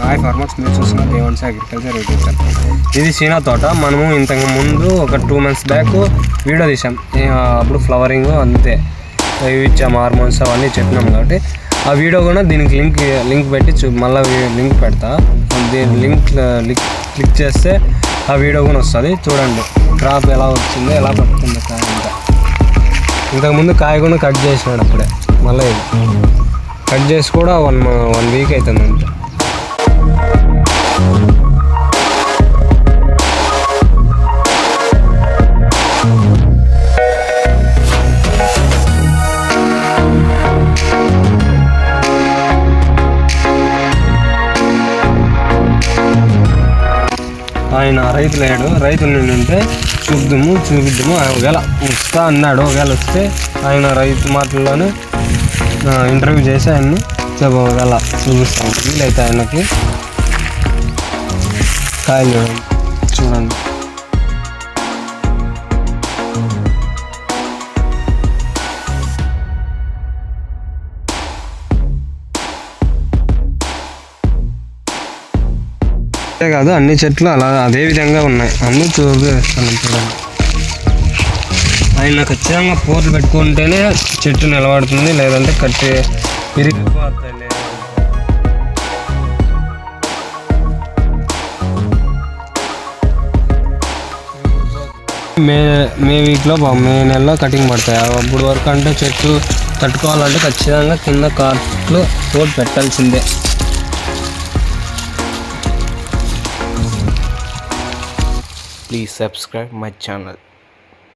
Hi farmers, మీరు చూస్తున్న దేవన్స్ agriculture YouTube channel. ఇది చీనా తోట. మనము ఇంతకు ముందు ఒక 2 months బ్యాక్ వీడియో తీసాం. అప్పుడు ఫ్లవరింగ్ అంతే ఇవి ఇచ్చాము, హార్మోన్స్ అవన్నీ చెప్పినాం. కాబట్టి ఆ వీడియో కూడా దీనికి లింక్ పెట్టి మళ్ళీ లింక్ పెడతా. దీని క్లిక్ చేస్తే ఆ వీడియో కూడా వస్తుంది. చూడండి క్రాప్ ఎలా వచ్చిందో, ఎలా పట్టుకుందో కాయ. ఇంతకుముందు కాయ కూడా కట్ చేసినాడు అప్పుడే. మళ్ళీ కట్ చేసి కూడా వన్ వీక్ అవుతుంది అంతే. ఆయన రైతు లేడు. రైతు ఉంటే చూపిద్దాము. ఒకవేళ వస్తా అన్నాడు. ఒకవేళ వస్తే ఆయన రైతు మాటల్లోనే ఇంటర్వ్యూ చేసి ఆయన్ని ఒకవేళ చూపిస్తాము. వీలైతే ఆయనకి కాయలు చూడండి. కాదు, అన్ని చెట్లు అలా అదే విధంగా ఉన్నాయి. అన్నీ చూపిస్తాను చూడండి. ఆయన ఖచ్చితంగా పోర్లు పెట్టుకుంటేనే చెట్టు నిలబడుతుంది, లేదంటే కట్టి విరిగిపోతాయి. మే వీక్లో మే నెలలో కటింగ్ పడతాయి. అప్పుడు వరకు అంటే చెట్లు తట్టుకోవాలంటే ఖచ్చితంగా కింద కార్ట్లు పోర్లు పెట్టాల్సిందే. Please subscribe my channel.